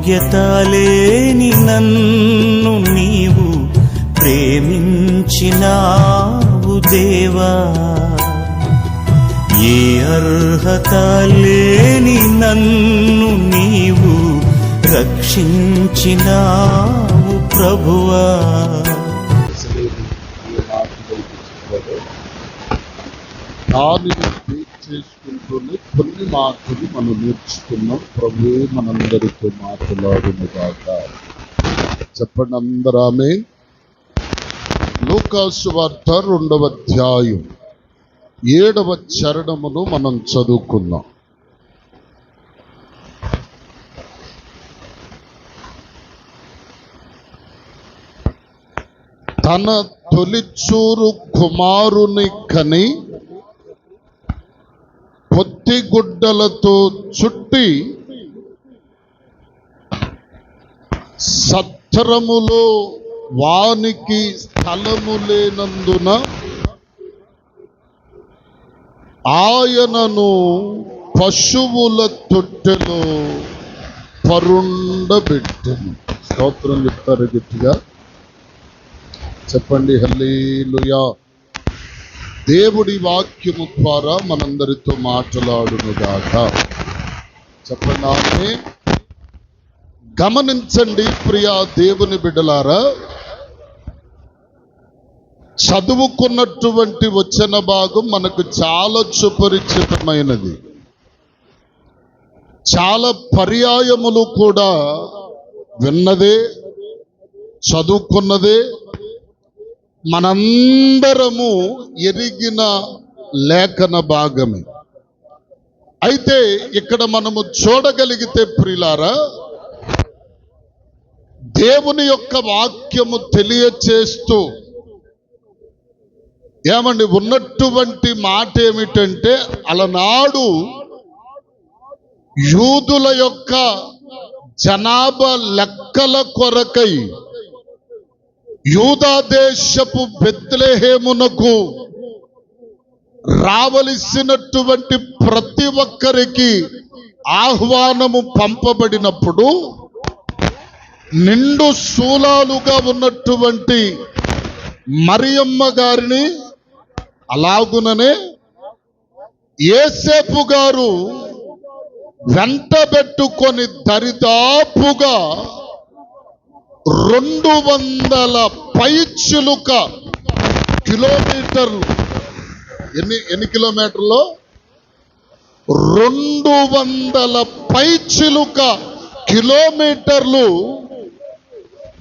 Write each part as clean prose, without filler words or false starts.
యోగ్యత లేని నన్ను నీవు ప్రేమించినావు దేవా, ఏ అర్హత లేని నన్ను నీవు రక్షించినావు ప్రభువా. చేసుకుంటూనే కొన్ని మాటలు మనం నేర్చుకున్నాం. ప్రభువే మనందరితో మాట్లాడునుగాక. చెప్పండి అందరూ ఆమేన్. లూకాసు వార్త 2వ అధ్యాయం 7వ చరణమును మనం చదువుకుందాం. తన తొలిచూరు కుమారుని కని పొత్తిగుడ్డలతో చుట్టి సత్రములో వానికి స్థలము లేనందున ఆయనను పశువుల తొట్టెలో పరుండబెట్టెను. స్తోత్రం చెప్తారు గట్టిగా చెప్పండి హల్లెలూయా. దేవుడి వాక్యము ద్వారా మనందరితో మాట్లాడునుగాక. చెప్పండి ఆమేన్. గమనించండి ప్రియా దేవుని బిడ్డలారా, చదువుకున్నటువంటి వచన భాగం మనకు చాలా సుపరిచితమైనది. చాలా పర్యాయములు కూడా విన్నదే, చదువుకున్నదే, మనందరము ఎరిగిన లేఖన భాగమే. అయితే ఇక్కడ మనము చూడగలిగితే ప్రియులారా, దేవుని యొక్క వాక్యము తెలియచేస్తూ ఏమండి ఉన్నటువంటి మాట ఏమిటంటే, అలనాడు యూదుల యొక్క జనాభా లెక్కల కొరకై యూదా దేశపు బెత్లెహేమునకు రావలసినటువంటి ప్రతి ఒక్కరికి ఆహ్వానము పంపబడినప్పుడు నిండు శూలాలుగా ఉన్నటువంటి మరియమ్మ గారిని, అలాగుననే యేసేపు గారు వెంటబెట్టుకొని దరిదాపుగా 200 పైచిలుక కిలోమీటర్లు, ఎన్ని కిలోమీటర్లు? 200 పైచిలుక కిలోమీటర్లు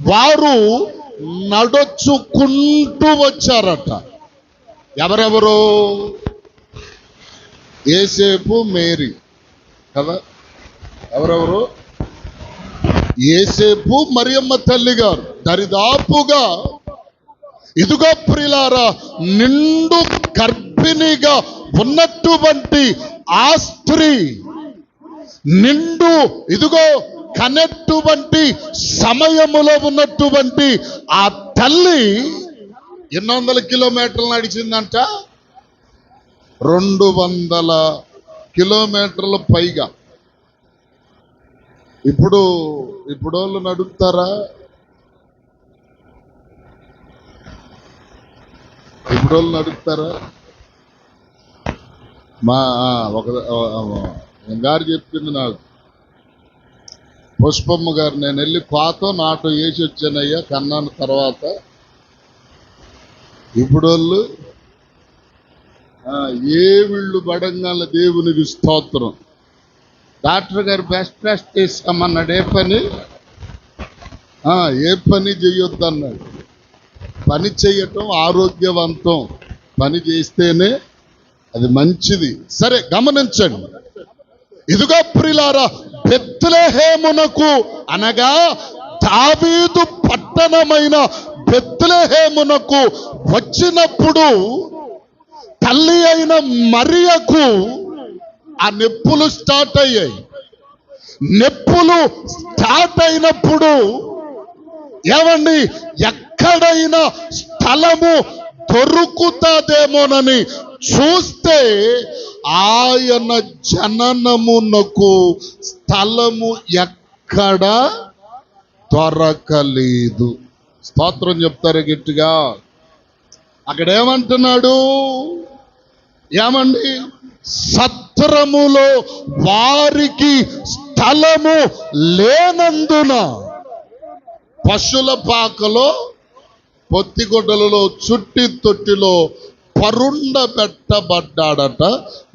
వారు నడుచుకుంటూ వచ్చారట. ఎవరెవరు? యేసేపు, మేరీ కదా. ఎవరెవరు? యేసేపు, మరియమ్మ తల్లి గారు. దరిదాపుగా ఇదిగో ప్రియులారా, నిండు గర్భిణిగా ఉన్నటువంటి ఆ స్త్రీ, నిండు ఇదిగో కనెటువంటి సమయములో ఉన్నటువంటి ఆ తల్లి ఎన్ని వందల కిలోమీటర్లు నడిచిందంట? 200 కిలోమీటర్ల పైగా. ఇప్పుడు వాళ్ళు నడుపుతారా? వాళ్ళు నడుపుతారా? మా గారు చెప్పింది నాకు, పుష్పమ్మ గారు, నేను వెళ్ళి పాతో నాటో వేసి వచ్చానయ్యా కన్నాను తర్వాత. ఇప్పుడు వాళ్ళు ఏ వీళ్ళు బడంగాల దేవునికి స్తోత్రం. డాక్టర్ గారు బెస్ట్ తీసుకోమన్నాడు. ఏ పని చెయ్యొద్దు అన్నాడు. పని చెయ్యటం ఆరోగ్యవంతం, పని చేస్తేనే అది మంచిది. సరే గమనించండి. ఇదిగో ప్రియులారా, బెత్లెహేమునకు అనగా దావీదు పట్టణమైన బెత్లెహేమునకు వచ్చినప్పుడు తల్లి అయిన మరియకు ఆ నొప్పులు స్టార్ట్ అయ్యాయి. నొప్పులు స్టార్ట్ అయినప్పుడు ఏమండి, ఎక్కడైనా స్థలము దొరుకుతుందేమోనని చూస్తే ఆయన జననమునకు స్థలము ఎక్కడ దొరకలేదు. స్తోత్రం చెప్తారు గట్టిగా. అక్కడ ఏమంటున్నాడు? ఏమండి? సత్రములో వారికి స్థలము లేనందున పశుల పాకలో, పొత్తిగుడ్డలలో, చుట్టి తొట్టిలో పరుండబెట్టబడ్డాడట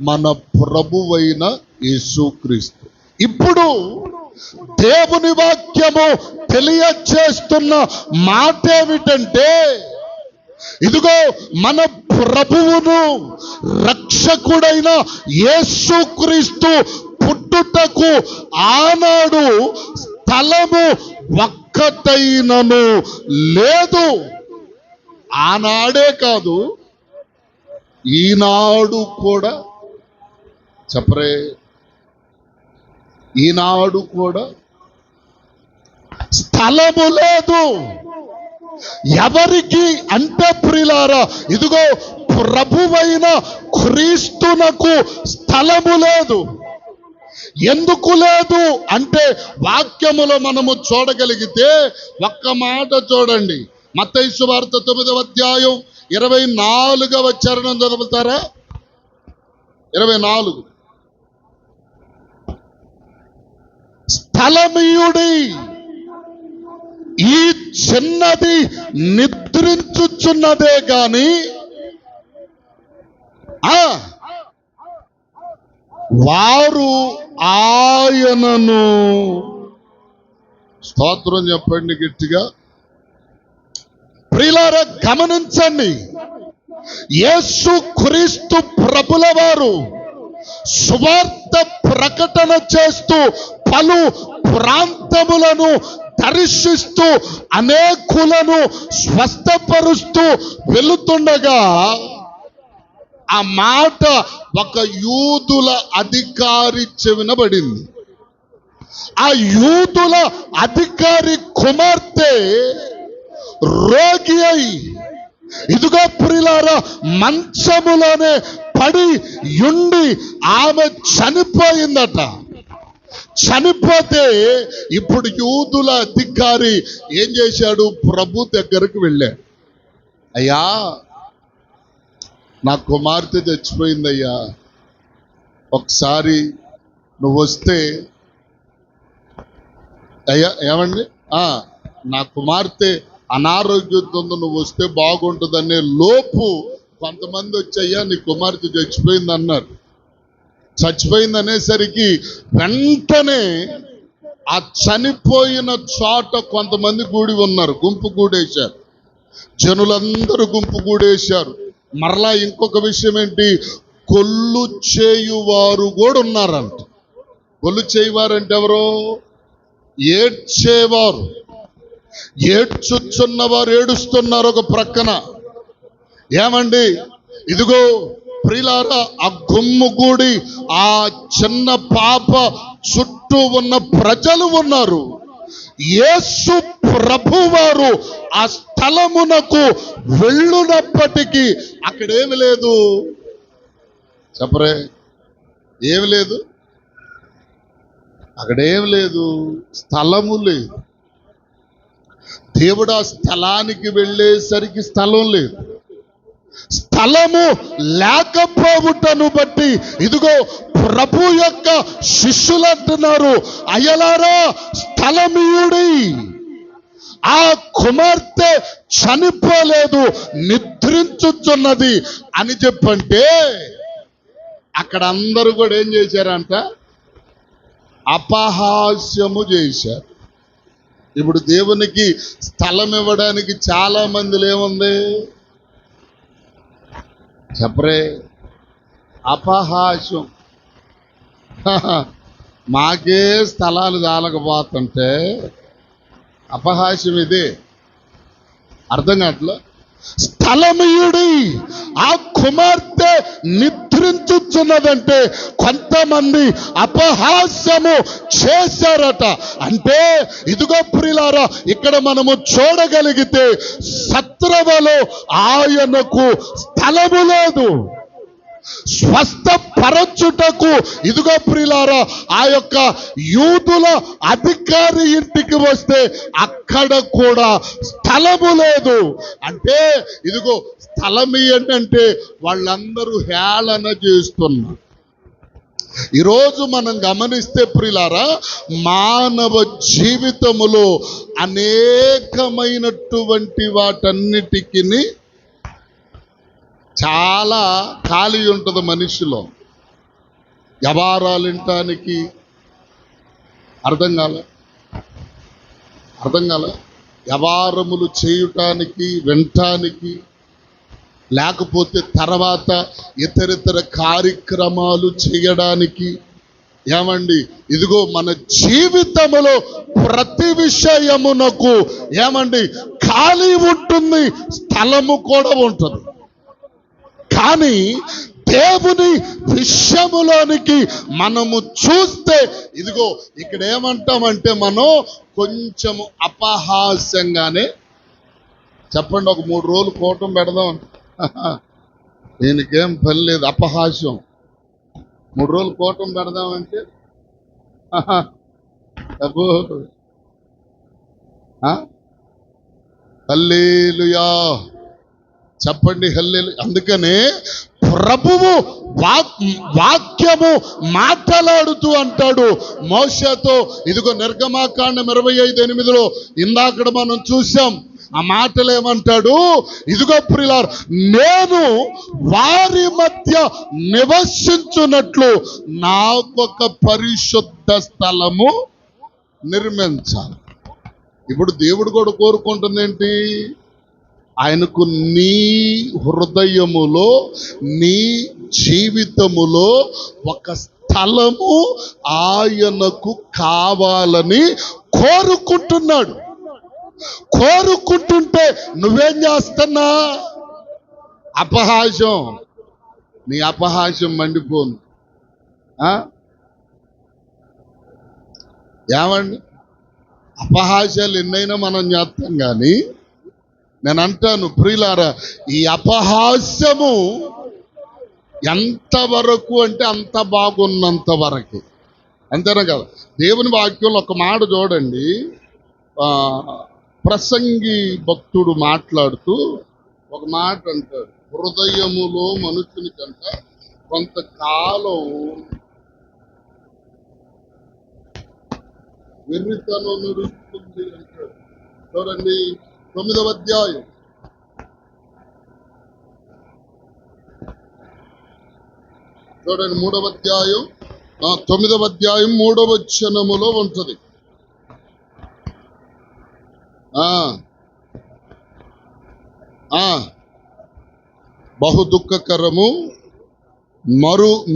మన ప్రభువైన యేసుక్రీస్తు. ఇప్పుడు దేవుని వాక్యము తెలియచేస్తున్న మాట ఏమిటంటే, ఇదిగో మన ప్రభువును రక్షకుడైన యేసుక్రీస్తు పుట్టుటకు ఆనాడు స్థలము ఒక్కటైనను లేదు. ఆనాడే కాదు, ఈనాడు కూడా. చెప్పరే, ఈనాడు కూడా స్థలము లేదు. ఎవరికి అంటే ప్రియులారా, ఇదిగో ప్రభువైన క్రీస్తునకు స్థలము లేదు. ఎందుకు లేదు అంటే, వాక్యములో మనము చూడగలిగితే ఒక్క మాట చూడండి. మత్తయి సువార్త 9వ అధ్యాయం 24వ చరణం చదువుతారా? 24. స్థలమీయుడి, ఈ చిన్నది నిద్రించుచున్నదే గాని వారు ఆయనను, స్తోత్రం చెప్పండి గట్టిగా. ప్రియులారా గమనించండి, యేసు క్రీస్తు ప్రభుల వారు సువార్త ప్రకటన చేస్తూ పలు ప్రాంతములను దర్శిస్తూ అనేకులను స్వస్థపరుస్తూ వెళుతుండగా ఆ మాట ఒక యూదుల అధికారి చెవిన పడింది. ఆ యూదుల అధికారి కుమార్తె రోగి అయి, ఇదిగో ప్రియులారా, మంచములోనే పడి ఉండి ఆమె చనిపోయిందట. చనిపోతే ఇప్పుడు యూదుల అధికారి ఏం చేశాడు? ప్రభు దగ్గరకు వెళ్ళాడు. అయ్యా, నా కుమార్తె చచ్చిపోయిందయ్యా, ఒకసారి నువ్వు వస్తే. అయ్యా ఏమండి, నా కుమార్తె అనారోగ్యంతో నువ్వు వస్తే బాగుంటుందనే లోపు కొంతమంది వచ్చయ్యా నీ కుమార్తె చచ్చిపోయింది అన్నారు. చచ్చిపోయింది అనేసరికి వెంటనే ఆ చనిపోయిన చోట కొంతమంది కూడి ఉన్నారు, గుంపు కూడేశారు. జనులందరూ గుంపు కూడేశారు. మరలా ఇంకొక విషయం ఏంటి? కొల్లు చేయువారు కూడా ఉన్నారంట. కొల్లు చేయువారంటే ఎవరో? ఏడ్చేవారు. ఏడ్చుచున్నవారు ఏడుస్తున్నారు ఒక ప్రక్కన. ఏమండి, ఇదిగో ప్రియులారా, ఆ గుమ్ముగూడి ఆ చిన్న పాప చుట్టూ ఉన్న ప్రజలు ఉన్నారు. యేసు ప్రభువారు ఆ స్థలమునకు వెళ్ళునప్పటికీ అక్కడేమి లేదు. చెప్పరే, ఏమి లేదు? అక్కడేమి లేదు, స్థలము లేదు. దేవుడు ఆ స్థలానికి వెళ్ళేసరికి స్థలం లేదు. స్థలము లేకపోవుటను బట్టి ఇదిగో ప్రభు యొక్క శిష్యులు అంటున్నారు, అయ్యలారా స్థలమీయుడి, ఆ కుమార్తె చనిపోలేదు, నిద్రించుచున్నది అని చెప్పంటే అక్కడ అందరూ కూడా ఏం చేశారంట? అపహాస్యము చేశారు. ఇప్పుడు దేవునికి స్థలం ఇవ్వడానికి చాలా మందిలో ఏముంది? చెప్పరే, అపహాస్యం. మాకే స్థలాలు చాలకపోతుంటే అపహాస్యం ఇదే. అర్థం కావట్లా? స్థలమీయుడి, ఆ కుమార్తె నిద్రించుచున్నదంటే కొంతమంది అపహాస్యము చేశారట. అంటే ఇదిగో ప్రియులారా, ఇక్కడ మనము చూడగలిగితే సత్రవలో ఆయనకు స్థలము లేదు. స్వస్థపరచుటకు ఇదిగో ప్రియులారా ఆ యొక్క యూదుల అధికారి ఇంటికి వస్తే అక్కడ కూడా స్థలము లేదు. అంటే ఇదిగో స్థలం ఏంటంటే వాళ్ళందరూ హేళన చేస్తున్నారు. ఈరోజు మనం గమనిస్తే ప్రియులారా మానవ జీవితములో అనేకమైనటువంటి వాటన్నిటికీ చాలా ఖాళీ ఉంటుంది మనిషిలో. వ్యవహారాలు వినటానికి అర్థం కాలే వ్యవహారములు చేయుటానికి వినటానికి, లేకపోతే తర్వాత ఇతరితర కార్యక్రమాలు చేయడానికి. ఏమండి ఇదిగో మన జీవితములో ప్రతి విషయమునకు ఏమండి ఖాళీ ఉంటుంది, స్థలము కూడా ఉంటుంది. కానీ దేవుని విషయములోనికి మనము చూస్తే ఇదిగో ఇక్కడ ఏమంటామంటే మనం కొంచెము అపహాస్యంగానే చెప్పండి, ఒక 3 రోజులు కూటం పెడదాం, దీనికేం పని లేదు, అపహాస్యం. 3 రోజులు కూటం పెడదామంటే అబ్బో హల్లెలూయా చెప్పండి, హల్లెలూయా. అందుకనే ప్రభువు వాక్యము మాట్లాడుతూ అంటాడు మోషేతో. ఇదిగో నిర్గమాకాండం 25:8 ఇందాకడ మనం చూసాం. ఆ మాటలు ఏమంటాడు, ఇదిగో ప్రియులారా నేను వారి మధ్య నివసించున్నట్లు నాకొక పరిశుద్ధ స్థలము నిర్మించాలి. ఇప్పుడు దేవుడు కూడా కోరుకుంటుంది ఏంటి, ఆయనకు నీ హృదయములో నీ జీవితములో ఒక స్థలము ఆయనకు కావాలని కోరుకుంటున్నాడు. కోరుకుంటుంటే నువ్వేం చేస్తున్నా? అపహాస్యం. నీ అపహాస్యం మండిపోను. ఏమండి అపహాస్యాలు ఎన్నైనా మనం చేస్తాం, కానీ నేను అంటాను ప్రియులారా ఈ అపహాస్యము ఎంతవరకు అంటే అంత బాగున్నంత వరకు, అంతేనా కదా. దేవుని వాక్యంలో ఒక మాట చూడండి, ప్రసంగి భక్తుడు మాట్లాడుతూ ఒక మాట అంటాడు, హృదయములో మనుషుని కంట కొంతకాలం వెర్రితనం నడుస్తుంది అంటాడు. చూడండి 9వ అధ్యాయం చూడండి 3వ అధ్యాయం 9వ అధ్యాయం 3వ వచనములో ఉంటది. బహు దుఃఖకరము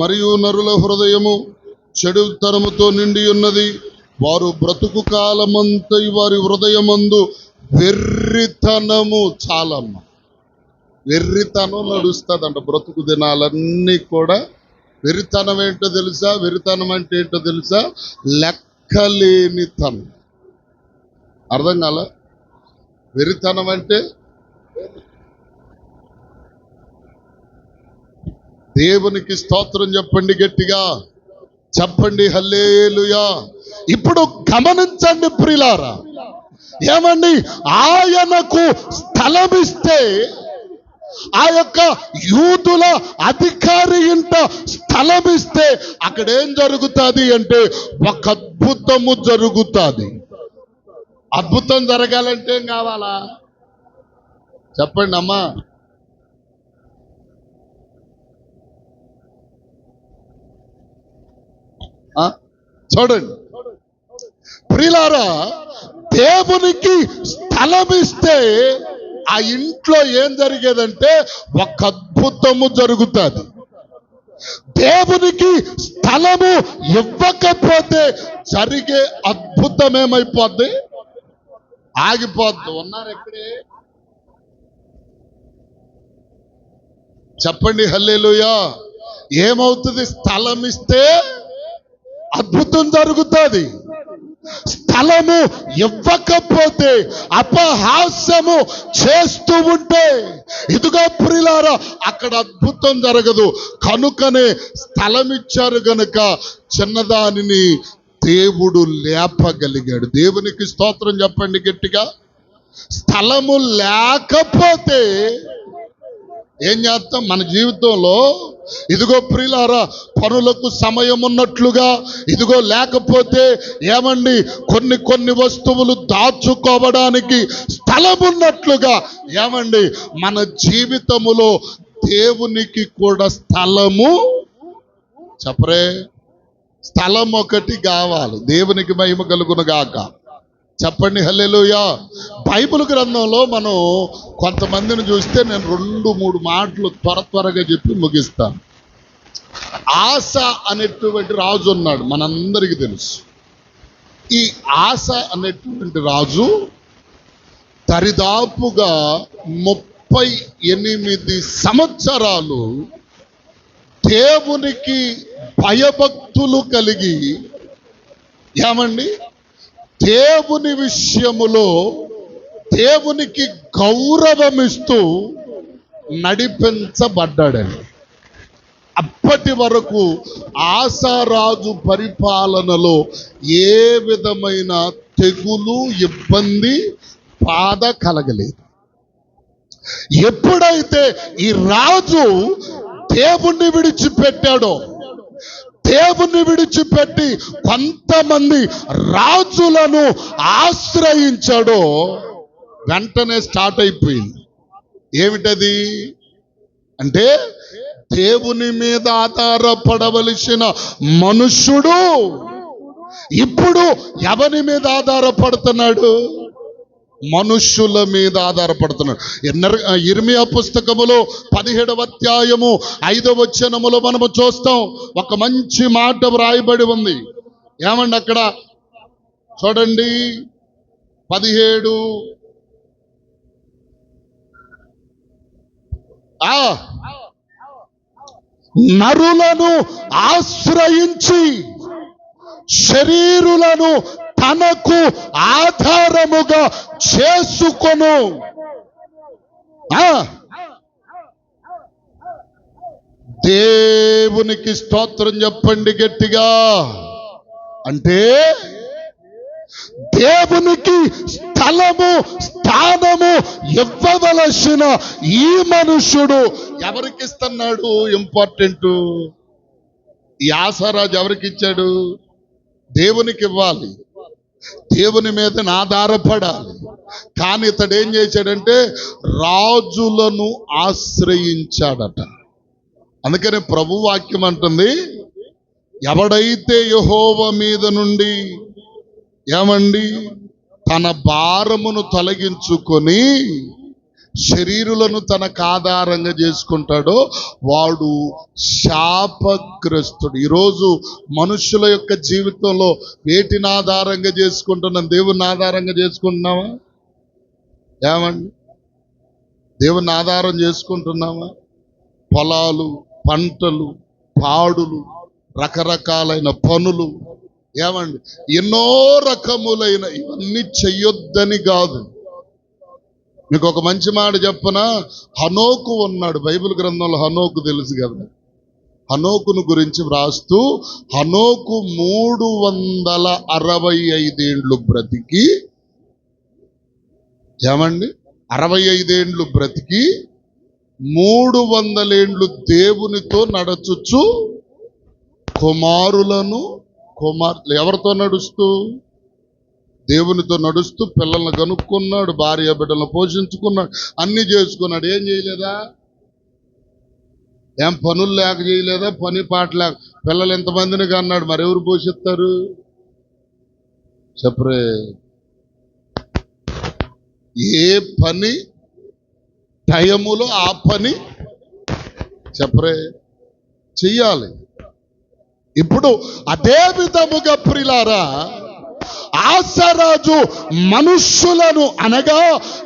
మరియు నరుల హృదయము చెడుతనముతో నిండి ఉన్నది. వారు బ్రతుకు కాలమంతయు వారి హృదయమందు వెర్రితనము. చాలమ్మ వెర్రితనం నడుస్తుందంట బ్రతుకు దినాలన్నీ కూడా. వెర్రితనం ఏంటో తెలుసా? వెర్రితనం అంటే ఏంటో తెలుసా? లెక్కలేనితనం. అర్థం కాల? వెర్రితనం అంటే దేవునికి స్తోత్రం చెప్పండి, గట్టిగా చెప్పండి హల్లెలూయా. ఇప్పుడు గమనించండి ప్రియులారా, ఏమండి ఆయనకు స్థలమిస్తే, ఆ యొక్క యూదుల అధికారి ఇంట స్థలమిస్తే అక్కడ ఏం జరుగుతుంది అంటే ఒక అద్భుతము జరుగుతుంది. అద్భుతం జరగాలంటే ఏం కావాలా చెప్పండి అమ్మా? చూడండి ప్రియులారా, దేవునికి స్థలమిస్తే ఆ ఇంట్లో ఏం జరిగేదంటే ఒక అద్భుతము జరుగుతుంది. దేవునికి స్థలము ఇవ్వకపోతే జరిగే అద్భుతం ఏమైపోద్ది? ఆగిపోద్ది. ఉన్నారు ఎక్కడే? చెప్పండి హల్లెలూయా. ఏమవుతుంది? స్థలం ఇస్తే అద్భుతం జరుగుతుంది. స్థలము ఇవ్వకపోతే, అపహాస్యము చేస్తూ ఉంటే, ఇదిగో ప్రియులారా అక్కడ అద్భుతం జరగదు. కనుకనే స్థలం ఇచ్చారు గనుక చిన్నదానిని దేవుడు లేపగలిగాడు. దేవునికి స్తోత్రం చెప్పండి గట్టిగా. స్థలము లేకపోతే ఏం చేస్తాం? మన జీవితంలో ఇదిగో ప్రియులారా పనులకు సమయం ఉన్నట్లుగా, ఇదిగో లేకపోతే ఏమండి కొన్ని వస్తువులు దాచుకోవడానికి స్థలం ఉన్నట్లుగా, ఏమండి మన జీవితములో దేవునికి కూడా స్థలము చెప్పరే, స్థలం ఒకటి కావాలి. దేవునికి మహిమ కలుగును గాక. చెప్పండి హల్లెలూయా. బైబిల్ గ్రంథంలో మనం కొంతమందిని చూస్తే నేను 2-3 మాటలు త్వరగా చెప్పి ముగిస్తాను. ఆస అనేటువంటి రాజు ఉన్నాడు, మనందరికీ తెలుసు. ఈ ఆస అనేటువంటి రాజు దరిదాపుగా 38 సంవత్సరాలు దేవునికి భయభక్తులు కలిగి, ఏమండి దేవుని విషయములో దేవునికి గౌరవమిస్తూ నడిపించబడ్డాడని. అప్పటి వరకు ఆసారాజు పరిపాలనలో ఏ విధమైన తెగులు ఇబ్బంది బాధ కలగలేదు. ఎప్పుడైతే ఈ రాజు దేవుణ్ణి విడిచిపెట్టాడో, దేవుణ్ణి విడిచిపెట్టి కొంతమంది రాజులను ఆశ్రయించాడో, వెంటనే స్టార్ట్ అయిపోయింది. ఏమిటది అంటే, దేవుని మీద ఆధారపడవలసిన మనుష్యుడు ఇప్పుడు ఎవరి మీద ఆధారపడుతున్నాడు? మనుష్యుల మీద ఆధారపడుతున్నాడు. ఇర్మియా పుస్తకములో 17వ అధ్యాయము 5వ వచనములో మనము చూస్తాం. ఒక మంచి మాట వ్రాయబడి ఉంది. ఏమండి అక్కడ చూడండి, 17 నరులను ఆశ్రయించి శరీరులను తనకు ఆధారముగా చేసుకొను. దేవునికి స్తోత్రం చెప్పండి గట్టిగా. అంటే దేవునికి స్థానము ఇవ్వవలసిన ఈ మనుషుడు ఎవరికి ఇస్తున్నాడు? ఇంపార్టెంట్. ఈ ఆసారాజు ఎవరికి ఇచ్చాడు? దేవునికి ఇవ్వాలి, దేవుని మీద ఆధారపడాలి. కానీ ఇతడు ఏం చేశాడంటే రాజులను ఆశ్రయించాడట. అందుకనే ప్రభు వాక్యం అంటుంది, ఎవడైతే యెహోవా మీద నుండి ఏమండి తన భారమును తొలగించుకొని శరీరులను తనకు ఆధారంగా చేసుకుంటాడో వాడు శాపగ్రస్తుడు. ఈరోజు మనుషుల యొక్క జీవితంలో వేటిని ఆధారంగా చేసుకుంటున్నాం? దేవుని ఆధారంగా చేసుకుంటున్నావా? ఏమండి దేవుని ఆధారం చేసుకుంటున్నావా? పొలాలు, పంటలు, పాడులు, రకరకాలైన పనులు, ఏమండి ఎన్నో రకములైన, ఇవన్నీ చెయ్యొద్దని కాదు. మీకు ఒక మంచి మాట చెప్పనా? హనోకు ఉన్నాడు బైబిల్ గ్రంథంలో. హనోకు తెలుసు కదా. హనోకును గురించి వ్రాస్తూ, హనోకు 365 ఏండ్లు బ్రతికి, ఏమండి 65 ఏండ్లు బ్రతికి 300 ఏండ్లు దేవునితో నడచుచు కుమారులను ఎవరితో నడుస్తూ? దేవునితో నడుస్తూ పిల్లల్ని కనుక్కున్నాడు, భార్య బిడ్డలను పోషించుకున్నాడు, అన్ని చేసుకున్నాడు. ఏం చేయలేదా? ఏం పనులు లేక చేయలేదా? పని పాట లేక. పిల్లలు ఎంతమందిని కన్నాడు, మరెవరు పోషిస్తారు? చెప్పరే. ఏ పని టైములో ఆ పని చెప్పరే చెయ్యాలి. ఇప్పుడు అదే విధముగా ప్రియులారా ఆసారాజు మనుష్యులను అనగా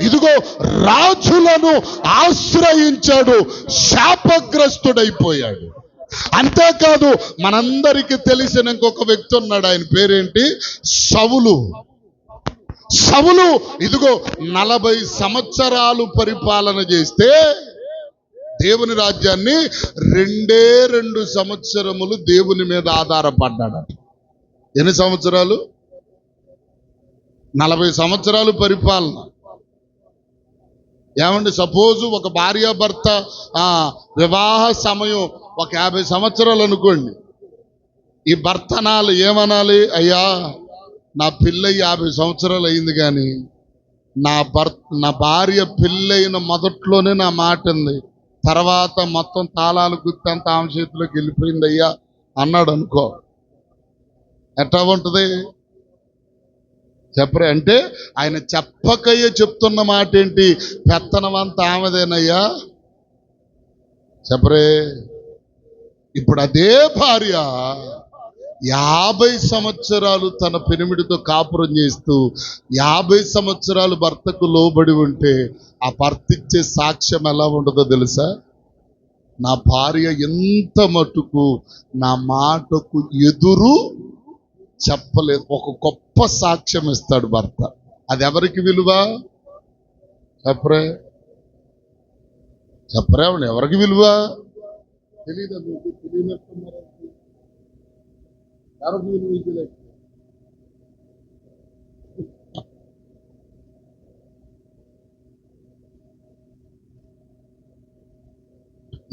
ఇదిగో రాజులను ఆశ్రయించాడు, శాపగ్రస్తుడైపోయాడు. అంతేకాదు మనందరికీ తెలిసిన ఇంకొక వ్యక్తి ఉన్నాడు. ఆయన పేరేంటి? సౌలు. సౌలు ఇదిగో 40 సంవత్సరాలు పరిపాలన చేస్తే దేవుని రాజ్యాన్ని 2 సంవత్సరములు దేవుని మీద ఆధారపడ్డాడు. ఎన్ని సంవత్సరాలు? 40 సంవత్సరాలు పరిపాలన. ఏమండి, సపోజు ఒక భార్యాభర్త వివాహ సమయం ఒక 50 సంవత్సరాలు అనుకోండి. ఈ భర్త ఏమనాలి? అయ్యా, నా పిల్ల 50 సంవత్సరాలు అయింది, కానీ నా భార్య పెళ్ళైన మొదట్లోనే నా మాట ఉంది, తర్వాత మొత్తం తాళాలు గుర్తంత ఆమె చేతిలోకి వెళ్ళిపోయింది అయ్యా అన్నాడు అనుకో, ఎట్లా ఉంటుంది చెప్పరే? అంటే ఆయన చెప్పకయ్యే చెప్తున్న మాట ఏంటి? పెత్తనమంతా ఆమెదేనయ్యా చెప్పరే. ఇప్పుడు అదే భార్య 50 సంవత్సరాలు తన పెనిమిడితో కాపురం చేస్తూ 50 సంవత్సరాలు భర్తకు లోబడి ఉంటే ఆ భర్త ఇచ్చే సాక్ష్యం ఎలా ఉండదో తెలుసా? నా భార్య ఎంత మటుకు నా మాటకు ఎదురు చెప్పలేదు. ఒక గొప్ప సాక్ష్యం ఇస్తాడు భర్త. అది ఎవరికి విలువ? చెప్పరే ఎవరికి విలువ? తెలియదు. తెలియనట్టున్నారు. ఎవరికి విలువ ఇచ్చలేదు?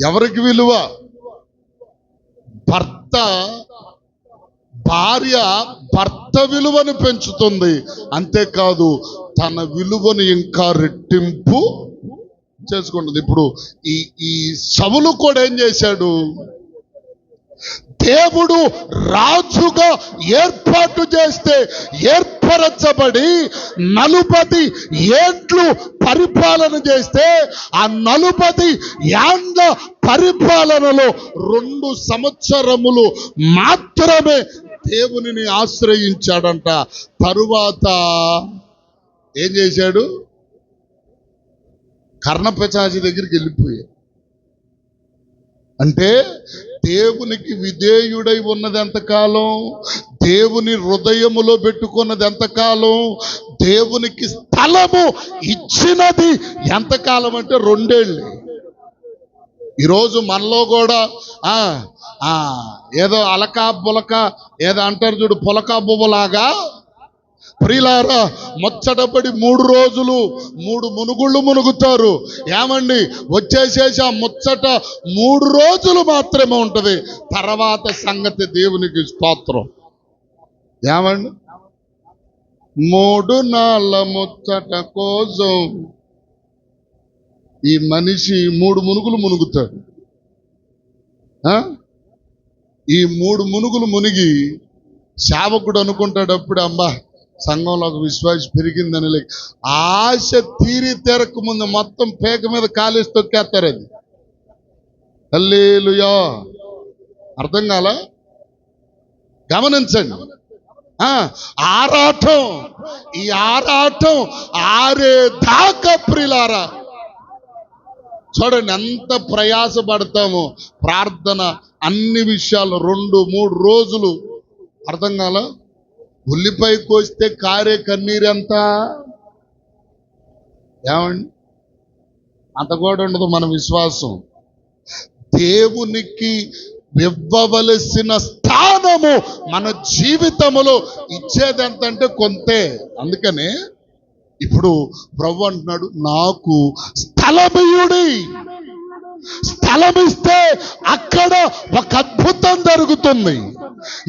ఎవరికి విలువ? భార్య భర్త విలువను పెంచుతుంది, అంతేకాదు తన విలువను ఇంకా రెట్టింపు చేసుకుంటుంది. ఇప్పుడు ఈ సౌలు కూడా ఏం చేశాడు? దేవుడు రాజుగా ఏర్పాటు చేస్తే ఏర్పరచబడి 40 ఏండ్లు పరిపాలన చేస్తే ఆ 40 ఏండ్ల పరిపాలనలో 2 సంవత్సరములు మాత్రమే దేవునిని ఆశ్రయించాడంట. తరువాత ఏం చేశాడు? కర్ణపిశాచి దగ్గరికి వెళ్ళిపోయాడు. అంటే దేవునికి విధేయుడై ఉన్నది ఎంతకాలం? దేవుని హృదయములో పెట్టుకున్నది ఎంతకాలం? దేవునికి స్థలము ఇచ్చినది ఎంతకాలం అంటే 2 ఏళ్ళు. ఈరోజు మనలో కూడా ఏదో అలకా బులక ఏదో అంటారు చూడు, పులక బువ్వలాగా ప్రియులారా ముచ్చటపడి 3 రోజులు 3 మునుగుళ్ళు మునుగుతారు. ఏమండి, వచ్చేసేసి ఆ ముచ్చట 3 రోజులు మాత్రమే ఉంటది. తర్వాత సంగతి దేవునికి స్తోత్రం. ఏమండి, 3 నాళ్ళ ముచ్చట కోసం ఈ మనిషి 3 మునుగులు మునుగుతాడు. ఈ 3 మునుగులు మునిగి సేవకుడు అనుకుంటాడు అప్పుడు, అమ్మా సంఘంలో ఒక విశ్వాసం పెరిగిందని. ఆశ తీరక ముందు మొత్తం పేక మీద కాలేసి తొక్కేస్తారు. అది హల్లెలూయా. అర్థం కాల? గమనించండి. ఆరాటం, ఈ ఆరాటం ఆరే దాకా ప్రియులారా చూడండి ఎంత ప్రయాసపడతాము. ప్రార్థన అన్ని విషయాలు 2-3 రోజులు. అర్థం కాల? ఉల్లిపాయ కోస్తే కారే కన్నీరెంత? ఏమండి, అంత కూడా ఉండదు మన విశ్వాసం. దేవునికి ఇవ్వవలసిన స్థానము మన జీవితములో ఇచ్చేది ఎంతంటే కొంతే. అందుకనే ఇప్పుడు ప్రభు అంటున్నాడు, నాకు స్థలమియుడి. స్థలమిస్తే అక్కడ ఒక అద్భుతం జరుగుతుంది.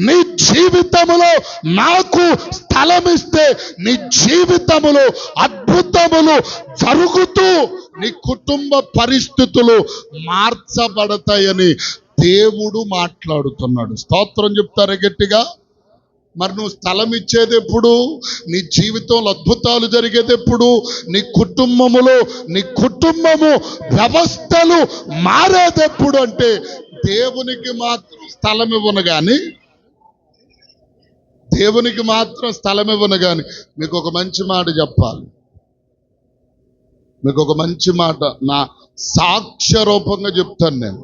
నీ జీవితములో నాకు స్థలమిస్తే నీ జీవితములో అద్భుతములు జరుగుతూ నీ కుటుంబ పరిస్థితులు మార్చబడతాయని దేవుడు మాట్లాడుతున్నాడు. స్తోత్రం చెప్తారా గట్టిగా? మరి నువ్వు స్థలం ఇచ్చేది ఎప్పుడు? నీ జీవితంలో అద్భుతాలు జరిగేది ఎప్పుడు? నీ కుటుంబము వ్యవస్థలు మారేది ఎప్పుడు అంటే దేవునికి మాత్రం స్థలం ఇవ్వను కానీ మీకు ఒక మంచి మాట చెప్పాలి. మీకు ఒక మంచి మాట నా సాక్ష్య రూపంగా చెప్తాను. నేను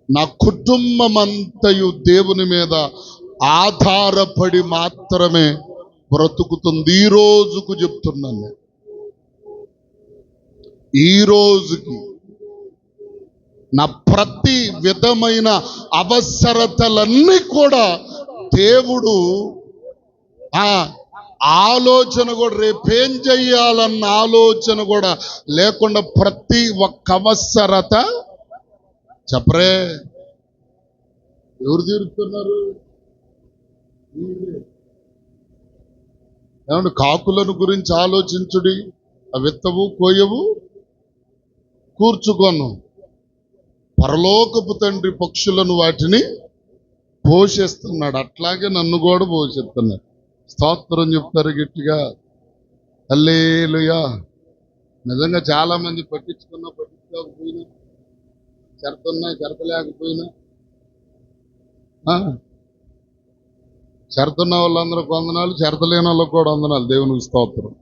నా కుటుంబం అంతయు దేవుని మీద ఆధారపడి మాత్రమే బ్రతుకుతుంది. ఈ రోజుకు చెప్తున్నాను నేను. ఈ రోజుకి నా ప్రతి విధమైన అవసరతలన్నీ కూడా దేవుడు ఆలోచన కూడా రేపేం చెయ్యాలన్న ఆలోచన కూడా లేకుండా ప్రతి ఒక్క అవసరత చెప్పరే ఎవరు తీరుతున్నారు? ఏమంటే కాకులను గురించి ఆలోచించుడి, విత్తవు కోయవు కూర్చుకొను, పరలోకపు తండ్రి పక్షులను వాటిని పోషిస్తున్నాడు, అట్లాగే నన్ను కూడా పోషిస్తున్నాడు. స్తోత్రం చెప్తారు గట్టిగా, హల్లెలూయా. నిజంగా చాలా మంది పట్టించుకోకపోయినా, చెరతున్నా చెరతలేకపోయినా, చెరతున్న వాళ్ళందరూ వందనాలు, చెరతలేని వాళ్ళకు కూడా వందనాలు. దేవునికి స్తోత్రం.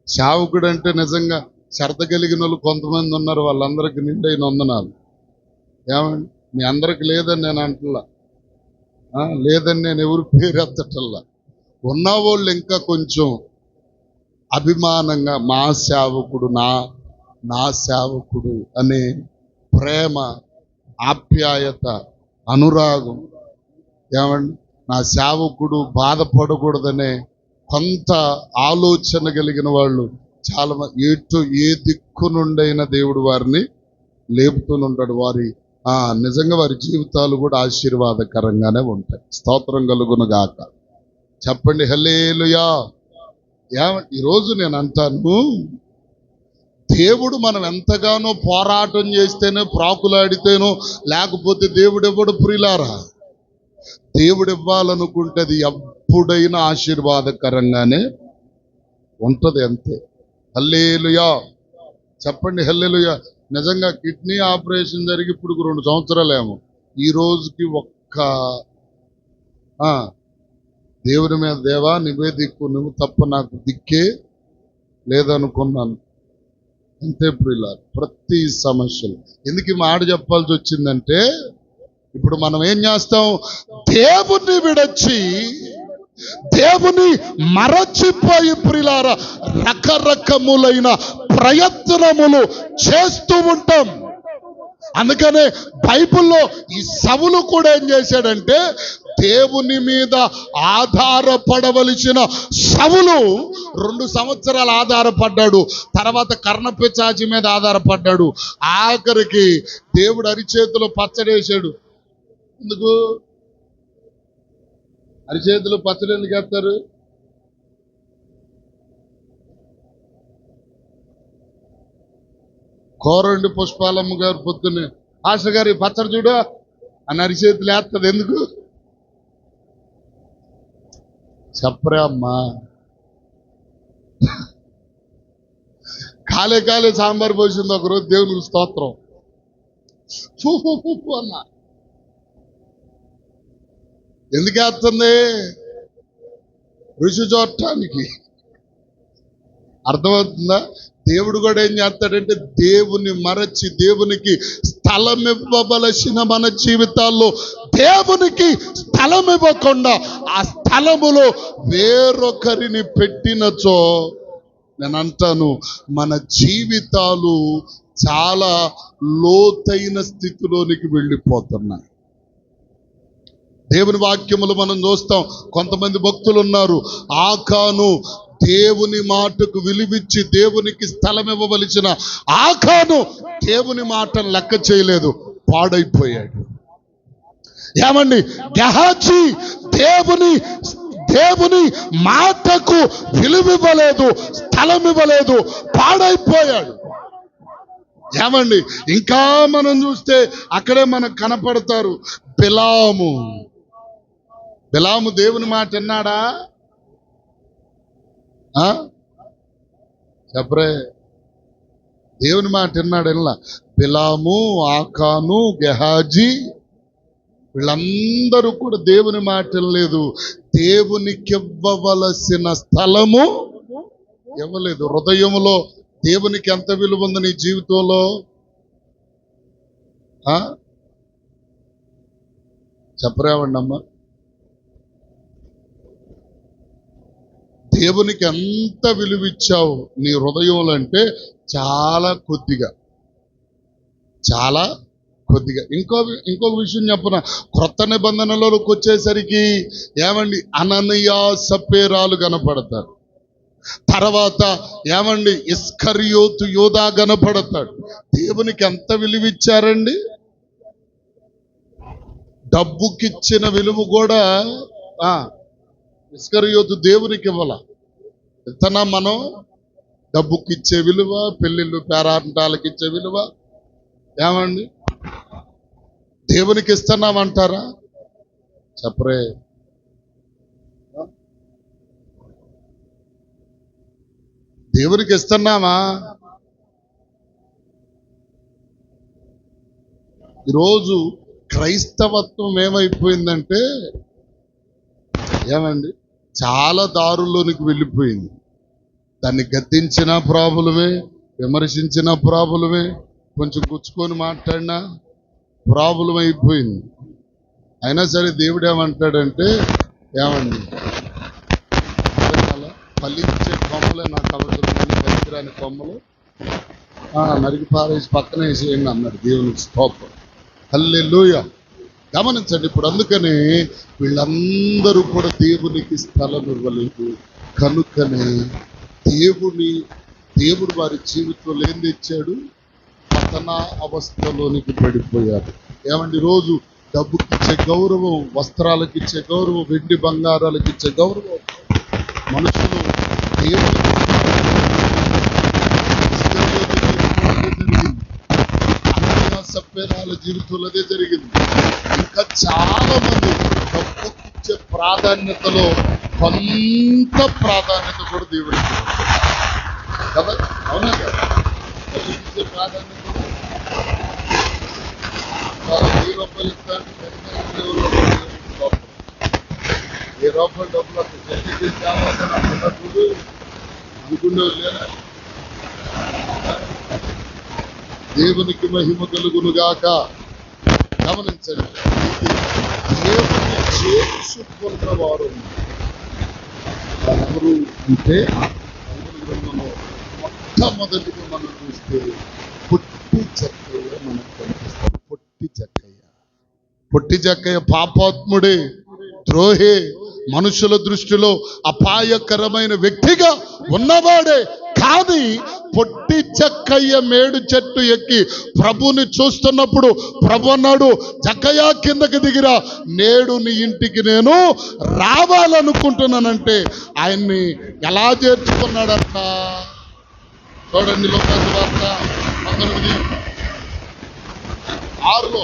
సేవకుడు అంటే నిజంగా చెరత కలిగిన వాళ్ళు కొంతమంది ఉన్నారు, వాళ్ళందరికీ నిండైన వందనాలు. ఏమండి మీ అందరికి లేదని నేను అంటలా, లేదని నేను ఎవరు పేరు ఎత్తటల్లా. ఉన్నవాళ్ళు ఇంకా కొంచెం అభిమానంగా మా సేవకుడు, నా సేవకుడు అనే ప్రేమ, ఆప్యాయత, అనురాగం. ఏమండి నా సేవకుడు బాధపడకూడదనే కొంత ఆలోచన కలిగిన వాళ్ళు చాలా మంది ఏ దిక్కు నుండైనా దేవుడు వారిని లేపుతూనుంటాడు. వారి నిజంగా వారి జీవితాలు కూడా ఆశీర్వాదకరంగానే ఉంటాయి. స్తోత్రం కలుగును గాక. చెప్పండి హల్లెలూయా. ఈరోజు నేను అంటాను, దేవుడు మనం ఎంతగానో పోరాటం చేస్తేనే, ప్రాకులాడితేనో, లేకపోతే దేవుడు ఇవ్వడు ప్రియులారా. దేవుడు ఇవ్వాలనుకుంటే అది ఎప్పుడైనా ఆశీర్వాదకరంగానే ఉంటది, అంతే. హల్లెలూయా. చెప్పండి హల్లెలూయా. నిజంగా కిడ్నీ ఆపరేషన్ జరిగి ఇప్పుడు 2 సంవత్సరాలేమో. ఈ రోజుకి ఒక్క దేవుని మీద, దేవా నువ్వే దిక్కు, నువ్వు తప్ప నాకు దిక్కే లేదనుకున్నాను, అంతే ప్రియులారా. ప్రతి సమస్యలు ఎందుకు ఈ మాట చెప్పాల్సి వచ్చిందంటే, ఇప్పుడు మనం ఏం చేస్తాం? దేవుణ్ణి విడచి, దేవుని మరచిపోయి ప్రియులారా రకరకములైన ప్రయత్నములు చేస్తూ ఉంటాం. అందుకనే బైబిల్లో ఈ సౌలు కూడా ఏం చేశాడంటే, దేవుని మీద ఆధారపడవలసిన సౌలు 2 సంవత్సరాలు ఆధారపడ్డాడు. తర్వాత కర్ణపిశాచి మీద ఆధారపడ్డాడు. ఆఖరికి దేవుడు అరిచేతిలో పచ్చడేశాడు. ఎందుకు అరిచేతిలో పచ్చడి ఎందుకు వేస్తారు? కోరండి పుష్పాలమ్మ గారు పొద్దున్నే, ఆశ గారి పచ్చడి చూడు అని అరిచేతులు వేస్తుంది. ఎందుకు చెప్పరే అమ్మా? కాలే సాంబార్ పోసింది ఒకరోజు, దేవునికి స్తోత్రం అన్నా. ఎందుకు వేస్తుంది? రుచి చూడటానికి. అర్థమవుతుందా? దేవుడు కూడా ఏం చేస్తాడంటే, దేవుని మరచి దేవునికి స్థలం ఇవ్వవలసిన మన జీవితాల్లో దేవునికి స్థలం ఇవ్వకుండా ఆ స్థలములో వేరొకరిని పెట్టినచో, నేను అంటాను, మన జీవితాలు చాలా లోతైన స్థితిలోనికి వెళ్ళిపోతున్నాయి. దేవుని వాక్యములు మనం చూస్తాం. కొంతమంది భక్తులు ఉన్నారు, ఆకాను దేవుని మాటకు విలువిచ్చి దేవునికి స్థలం ఇవ్వవలసిన ఆకాను దేవుని మాటను లెక్క చేయలేదు, పాడైపోయాడు. ఏమండి గెహాజీ దేవుని మాటకు విలువివ్వలేదు, స్థలం ఇవ్వలేదు, పాడైపోయాడు. ఏమండి ఇంకా మనం చూస్తే అక్కడే మనకు కనపడతారు బిలాము దేవుని మాట విన్నాడా? చెప్పరే, దేవుని మాట విన్నాడు? ఇలా బిలాము, ఆకాను, గెహాజీ వీళ్ళందరూ కూడా దేవుని మాట వినలేదు. దేవునికి ఇవ్వవలసిన స్థలము ఇవ్వలేదు. హృదయములో దేవునికి ఎంత విలువ ఉంది నీ జీవితంలో? చెప్పరేమండి అమ్మ? దేవునికి ఎంత విలువిచ్చావు నీ హృదయంలో అంటే చాలా కొద్దిగా, చాలా కొద్దిగా. ఇంకొక విషయం చెప్పన, క్రొత్త నిబంధనలోకి వచ్చేసరికి ఏమండి అననీయ సప్పేరాలు కనపడతారు. తర్వాత ఏమండి ఇస్కరియోతు యోధా కనపడతాడు. దేవునికి ఎంత విలువిచ్చారండి. డబ్బుకిచ్చిన విలువ కూడా ఇస్కరియోతు దేవునికి ఇవ్వాల. ఎంతనా మనం డబ్బుకిచ్చే విలువ, పెళ్ళిళ్ళు పేరాంటాలకి ఇచ్చే విలువ ఏమండి దేవునికి ఇస్తున్నామంటారా? చెప్పరే. దేవునికి ఇస్తున్నామా? ఈరోజు క్రైస్తవత్వం ఏమైపోయిందంటే ఏమండి చాలా దారుల్లోనికి వెళ్ళిపోయింది. దాన్ని గద్దించిన ప్రాబ్లమే, విమర్శించిన ప్రాబ్లమే, కొంచెం గుచ్చుకొని మాట్లాడినా ప్రాబ్లం అయిపోయింది. అయినా సరే దేవుడు ఏమంటాడంటే ఏమండి ఫలించే కొమ్మలే నాకు అవసరమైన పనికిరాని కొమ్మలు నరికి పారేసి పక్కన వేసేయండి అన్నాడు. దేవునికి స్తోత్రం, హల్లెలూయా. గమనించండి. ఇప్పుడు అందుకనే వీళ్ళందరూ కూడా దేవునికి స్థలం ఇవ్వలేదు. కనుకనే దేవుడు వారి జీవితంలో ఏం తెచ్చాడు? పతన అవస్థలోనికి పడిపోయారు. ఏమండి రోజు డబ్బుకిచ్చే గౌరవం, వస్త్రాలకు ఇచ్చే గౌరవం, వెండి బంగారాలకు ఇచ్చే గౌరవం మనుషులు దేవునికి సభ్యనాల జీవితంలో అదే జరిగింది. ఇంకా చాలా మంది డబ్బుకిచ్చే ప్రాధాన్యతలో కొంత ప్రాధాన్యత కూడా దేవుడికి కదా. అవునా కదా? డబ్బుకిచ్చే ప్రాధాన్యత 1000 రూపాయలు ఇస్తాను, 10 రూపాయలు డబ్బులు అనుకునేవారు లేదా? దేవునికి మహిమ కలుగునుగాక. గమనించండి. దేవుని చేర్చుకున్న వారు ఎవరు అంటే మొట్టమొదటిగా మనం చూస్తే పొట్టి చెక్కయ్య మనకు కనిపిస్తాడు. పొట్టి చెక్కయ్య పాపాత్ముడే, ద్రోహే, మనుషుల దృష్టిలో అపాయకరమైన వ్యక్తిగా ఉన్నవాడే. కానీ పొట్టి చెక్కయ్య మేడు చెట్టు ఎక్కి ప్రభుని చూస్తున్నప్పుడు ప్రభు అన్నాడు, చెక్కయ్య కిందకి దిగిరా, నేడు నీ ఇంటికి నేను రావాలనుకుంటున్నానంటే ఆయన్ని ఎలా చేర్చుకున్నాడంట చూడండి. లోకాసు వార్త 19:6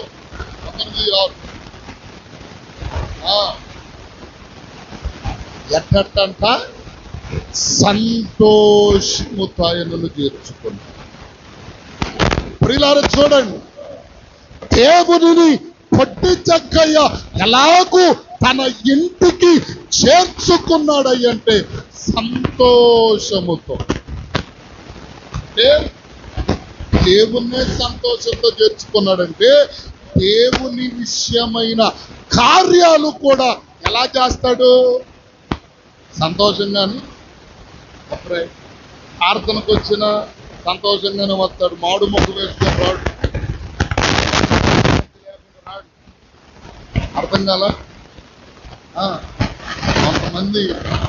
ఎట్టంట సంతోషముతో ఆయనను చేర్చుకున్నాడు. ప్రియులారా చూడండి, దేవునిని పొట్టి చెక్కయ్య ఎలాగూ తన ఇంటికి చేర్చుకున్నాడయ్యంటే సంతోషముతో. అంటే దేవుణ్ణే సంతోషంతో చేర్చుకున్నాడంటే దేవుని విషయమైన కార్యాలు కూడా ఎలా చేస్తాడు? సంతోషంగానే. అప్పుడే ప్రార్థనకు వచ్చిన సంతోషంగానే వస్తాడు. మాడు మొగ్గు వేసుకొని రాడు. అర్థం కాల. కొంతమంది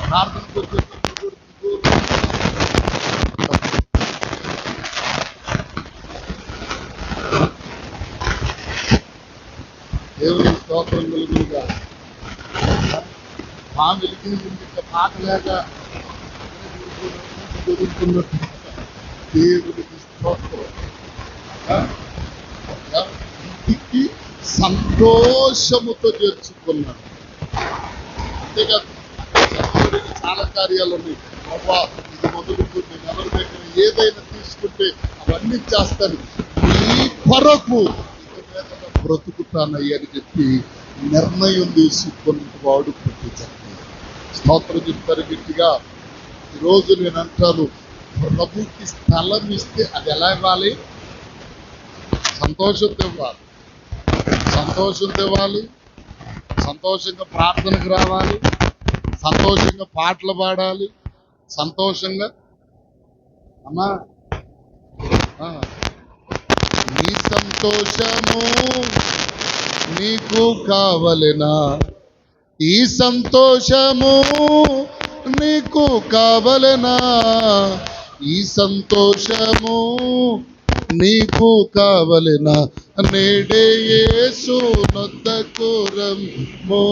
ప్రార్థనకు వచ్చేటప్పుడు దేవుని స్తోత్రం కలుగునుగా. మా వెలిగింది పాట లేక జరుగుతున్నట్టు దేవునికి స్తోత్రం. ఇంటికి సంతోషముతో చేర్చుకున్నాడు. అంతేకాదు చాలా కార్యాలు ఉన్నాయి. బాబా ఇది మొదలుకొని ఎవరి దగ్గర ఏదైనా తీసుకుంటే అవన్నీ చేస్తాను, నీ కొరకు బ్రతుకుతానయ్యని చెప్పి నిర్ణయం తీసుకున్నవాడు పొట్టి చెక్కయ్య. స్తోత్రం చెప్తారు గట్టిగా. ఈరోజు నేను అంటాను, ప్రభుకి స్థలం ఇస్తే అది ఎలా ఇవ్వాలి? సంతోషంతో ఇవ్వాలి. సంతోషంతో ఇవ్వాలి. సంతోషంగా ప్రార్థనకు రావాలి. సంతోషంగా పాటలు పాడాలి. సంతోషంగా అమ్మా నీ సంతోషము నీకు కావలెనా, ఈ సంతోషము నీకు కావలెనా, ఈ సంతోషము నీకు కావలెనా, నేడే యేసు నొద్దకు రమ్ము,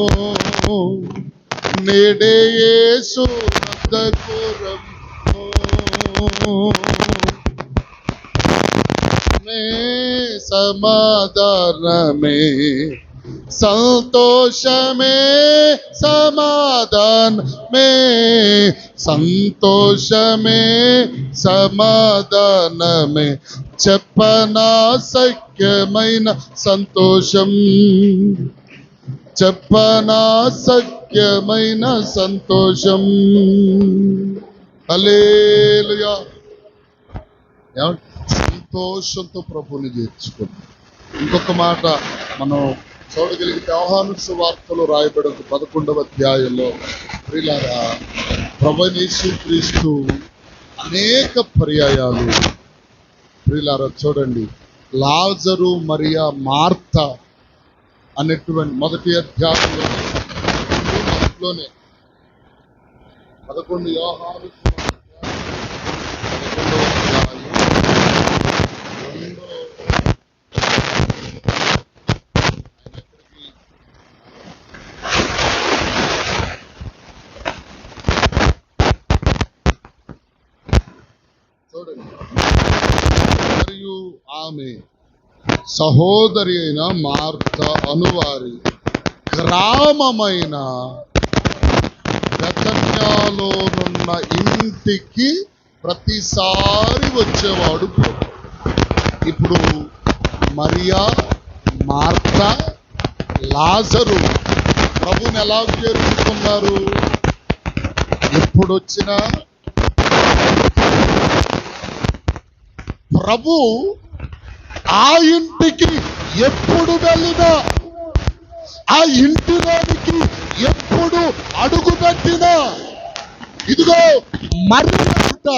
నేడే యేసు నొద్దకు రమ్ము, సమాధానమే సంతోషమే, సమాధానమే సంతోషమే, సమాధానమే చెప్పనా సఖ్యమైన సంతోషం, చెప్పనా సఖ్యమైన సంతోషం. హల్లెలూయా. సంతోషంతో ప్రభుని చేర్చుకోండి. ఇంకొక మాట మనం చూడగలిగితే యోహాను సువార్తలో రాయబడిన 11వ అధ్యాయంలో ప్రియులారా, ప్రభువైన యేసుక్రీస్తు అనేక పర్యాయాలు ప్రియులారా చూడండి, లాజరు మరియా మార్త అనేటువంటి మొదటి అధ్యాయంలో మొదట్లోనే 11 యోహాను మరియు ఆమె సహోదరి అయిన మార్త అనువారి గ్రామమైన బెతన్యాలోనున్న ఇంటికి ప్రతిసారి వచ్చేవాడు. ఇప్పుడు మరియా, మార్త, లాజరు ప్రభుని ఎలా చేర్చుకున్నారు? ఎప్పుడు వచ్చినా ప్రభు ఆ ఇంటికి ఎప్పుడు వెళ్ళినా, ఆ ఇంటిలోనికి ఎప్పుడు అడుగు పెట్టినా, ఇదిగో మరింత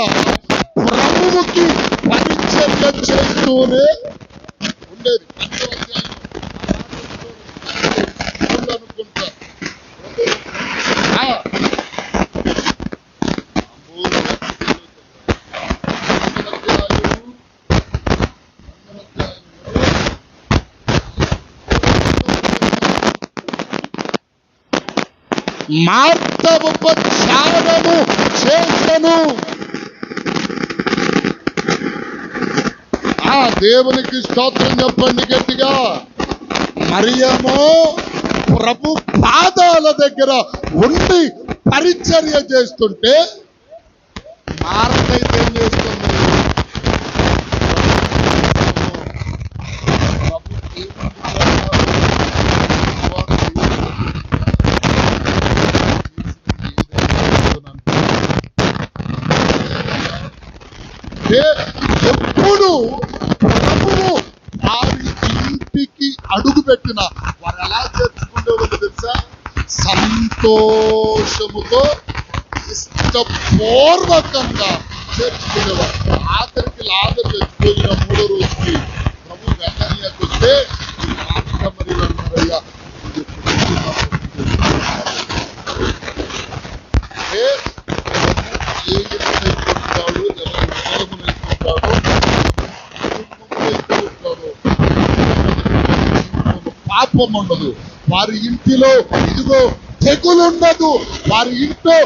ప్రభువుకి పరిచర్య చేస్తూనే ఉండేది. అనుకుంటా మార్త ఉపచారము చేసెను. ఆ దేవునికి స్తోత్రం చెప్పండి గట్టిగా. మరియము ప్రభు పాదాల దగ్గర ఉండి పరిచర్య చేస్తుంటే మార్త అయితే ఏం చేస్తుంది? ఎప్పుడు ప్రభువు వారి ఇంటికి అడుగు పెట్టిన వారు ఎలా చేర్చుకునేవాళ్ళు తెలుసా? సంతోషముతో ఇష్టపూర్వకంగా చేర్చుకునేవారు. ఆఖరికి లాజరు చచ్చిపోయిన 3వ రోజుకి ప్రభు బెతనియాకు వస్తే మరి అన్నారయ్యా, పాపం ఉండదు వారి ఇంటిలో, ఇదిగో తెగులుండదు వారి ఇంట్లో,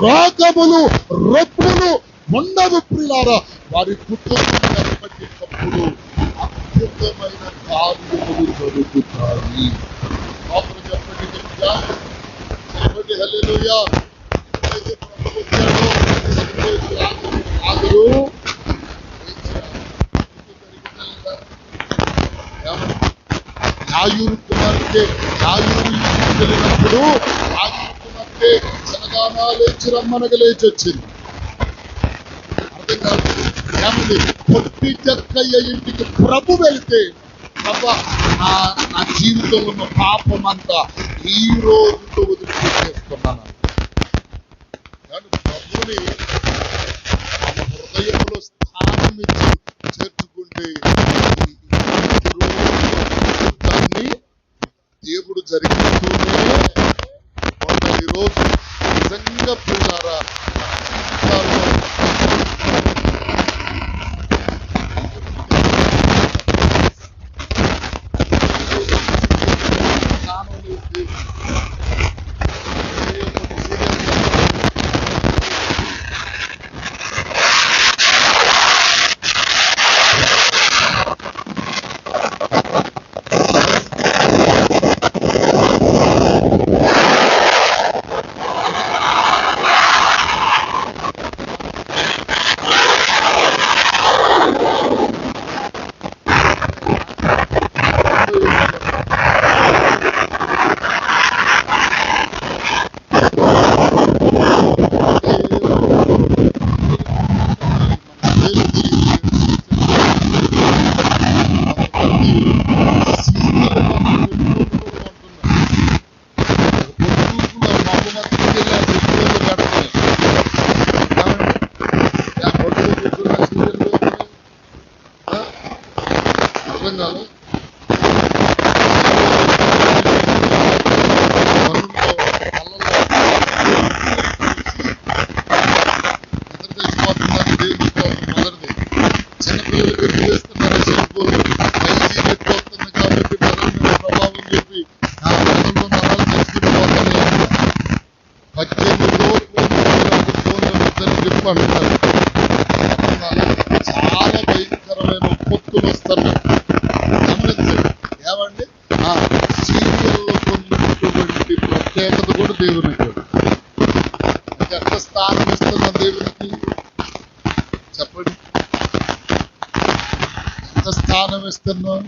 రోగములు రొప్పులు ఉండవు. ప్రియులారా, వారి కుటుంబం కనబడేటప్పుడు అద్భుతమైన కార్యములు జరుగుతాయి. చెప్పండి హల్లెలూయా. యాయూరు కుమార్తె యాయూరు వెళ్ళినప్పుడు యాయూరు కుమార్తె జనగానా లేచి రమ్మనగా లేచి వచ్చింది. అర్థం కాదు ఏమండి? పొట్టి జక్కయ్య ఇంటికి ప్రభు వెళితే ప్రభు నా జీవితంలో ఉన్న పాపం అంతా ఈ రోజుతో వదిలిపెట్టేస్తున్నాను. ప్రభు ప్రభుని మన హృదయంలో స్థానం ఇచ్చి చేర్చుకుంటే దాన్ని దేవుడు జరిగిస్తూనే ఈరోజు నిజంగా పిల్లారా చాలా భయంకరమైన ఉత్పత్తులు వస్తున్నాయి. ఏమండి సీరియల్లో పొందినటువంటి ప్రత్యేకత కూడా దేవునికి ఎంత స్థానం ఇస్తున్నా దేవునికి చెప్పండి, ఎంత స్థానం ఇస్తున్నాం.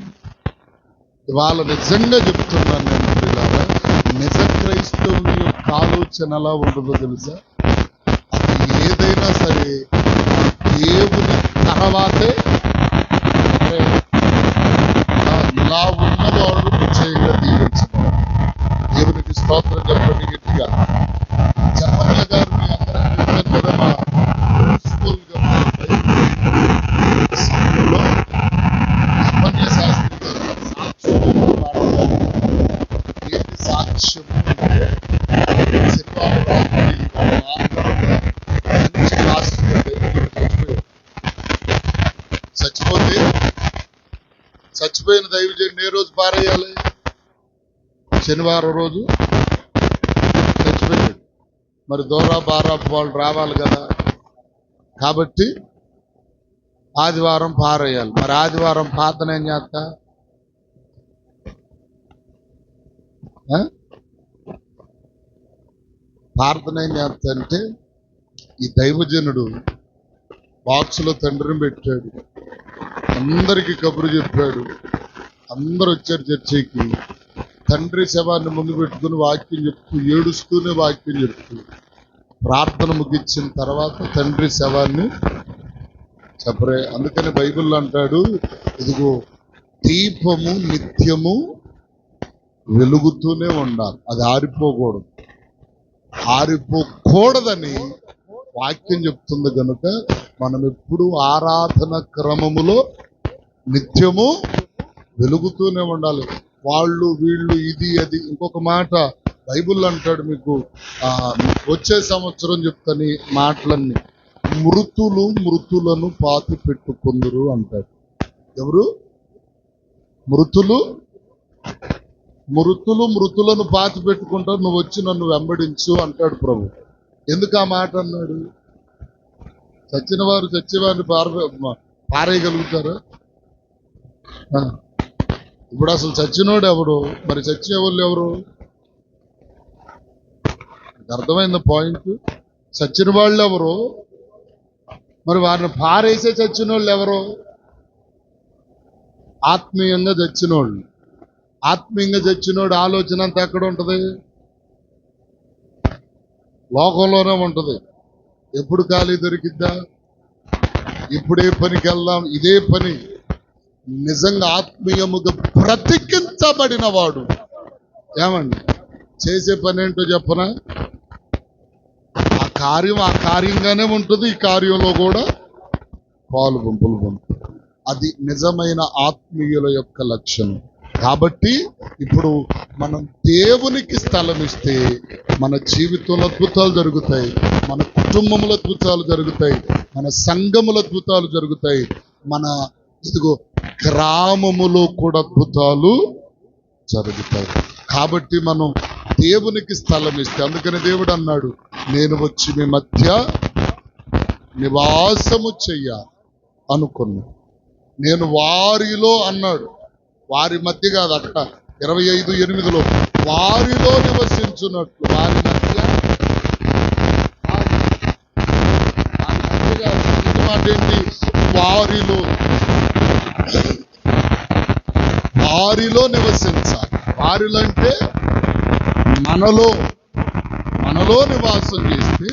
ఇవాళ నిజంగా చెప్తున్నాను నేను పిల్లల, నిజ క్రైస్తవుని యొక్క ఆలోచన ఎలా ఉండదో తెలుసా? అది ఏదైనా సరే దేవుని తర్వాతే ఇలా ఉన్నవాడు నిశ్చయంగా దీవించుకోవాలి. దేవునికి స్తోత్రం చెప్పండి గట్టిగా. చెప్పన్న గారు మీ అందరికీ చెప్పాను కదా, మా ప్రిన్సిపల్ గారు చెప్పన్న శాస్త్రి ఏంటి సాక్ష్యం చచ్చిపోయిన దైవజనుడు ఏ రోజు పారేయాలి? శనివారం రోజు చచ్చిపోయాడు. మరి దూరా బారా వాళ్ళు రావాలి కదా, కాబట్టి ఆదివారం పారేయాలి. మరి ఆదివారం పాతన ఏం చేస్తా? ప్రార్థన ఏం చేస్తా అంటే, ఈ దైవజనుడు బాక్సులో తండ్రిని పెట్టాడు, అందరికీ కబురు చెప్పాడు, అందరూ వచ్చారు చర్చికి. తండ్రి శవాన్ని ముందు పెట్టుకుని వాక్యం చెప్తూ ఏడుస్తూనే వాక్యం చెప్తూ ప్రార్థన ముగించిన తర్వాత తండ్రి శవాన్ని చెప్పరే. అందుకని బైబిల్ అంటాడు, ఇదిగో దీపము నిత్యము వెలుగుతూనే ఉండాలి, అది ఆరిపోకూడదు. ఆరిపోకూడదని వాక్యం చెప్తుంది కనుక మనం ఎప్పుడు ఆరాధన క్రమములో నిత్యము వెలుగుతూనే ఉండాలి. వాళ్ళు వీళ్ళు ఇది అది. ఇంకొక మాట బైబిల్ అంటాడు, మీకు వచ్చే సంవత్సరం చెప్తాను మాటలన్నీ, మృతులను పాతి పెట్టుకుందరు అంటాడు. ఎవరు? మృతులను పాతి పెట్టుకుంటారు, నువ్వు వచ్చి నన్ను వెంబడించు అంటాడు ప్రభు. ఎందుకు ఆ మాట అన్నాడు? చచ్చిన వారు చచ్చేవారిని పారేయగలుగుతారు? ఇప్పుడు అసలు చచ్చినోడు ఎవరు? మరి చచ్చే వాళ్ళు ఎవరు? అర్థమైంది పాయింట్? చచ్చిన వాళ్ళు ఎవరు? మరి వారిని పారేసే చచ్చిన వాళ్ళు ఎవరు? ఆత్మీయంగా చచ్చినోళ్ళు. ఆత్మీయంగా చచ్చినోడు ఆలోచన అంతా ఎక్కడ ఉంటది? లోకంలోనే ఉంటది. ఎప్పుడు ఖాళీ దొరికిద్దా? ఇప్పుడే పనికి వెళ్దాం, ఇదే పని. నిజంగా ఆత్మీయముగా బ్రతికించబడిన వాడు ఏమండి చేసే పని ఏంటో చెప్పనా? ఆ కార్యం ఆ కార్యంగానే ఉంటుంది, ఈ కార్యంలో కూడా పాలు పంపులు. అది నిజమైన ఆత్మీయుల యొక్క లక్షణం. కాబట్టి ఇప్పుడు మనం దేవునికి స్థలం ఇస్తే మన జీవితంలో అద్భుతాలు జరుగుతాయి, మన కుటుంబముల అద్భుతాలు జరుగుతాయి, మన సంఘముల అద్భుతాలు జరుగుతాయి, మన గ్రామములో కూడా అద్భుతాలు జరుగుతాయి. కాబట్టి మనం దేవునికి స్థలం ఇస్తే, అందుకని దేవుడు అన్నాడు, నేను వచ్చి మీ మధ్య నివాసము చెయ్యాలి అనుకున్నా. నేను వారిలో అన్నాడు, వారి మధ్య కాదు, అక్కడ 25:8 వారిలో నివసించున్నట్లు, వారి మధ్య మాట ఏంటి? వారిలో నివసించాలి. వారిలో అంటే మనలో నివాసం చేస్తే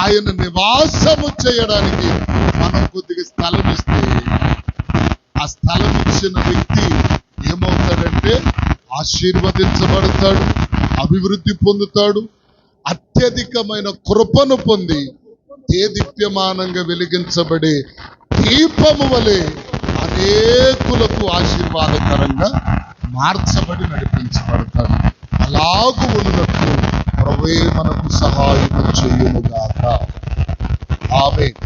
ఆయన నివాసము చేయడానికి మనం కొద్దిగా స్థలం ఇస్తే, ఆ స్థలం ఇచ్చిన వ్యక్తి ఏమవుతాడంటే ఆశీర్వదించబడతాడు, అభివృద్ధి పొందుతాడు, అత్యధికమైన కృపను పొంది దేదీప్యమానంగా వెలిగించబడే దీపము వలె అనేకులకు ఆశీర్వాదకరంగా మార్చబడి నడిపించబడతాడు. అలాగూ ఉన్నట్లు ప్రభువే మనకు సహాయం చేయునుగాక. ఆమేన్.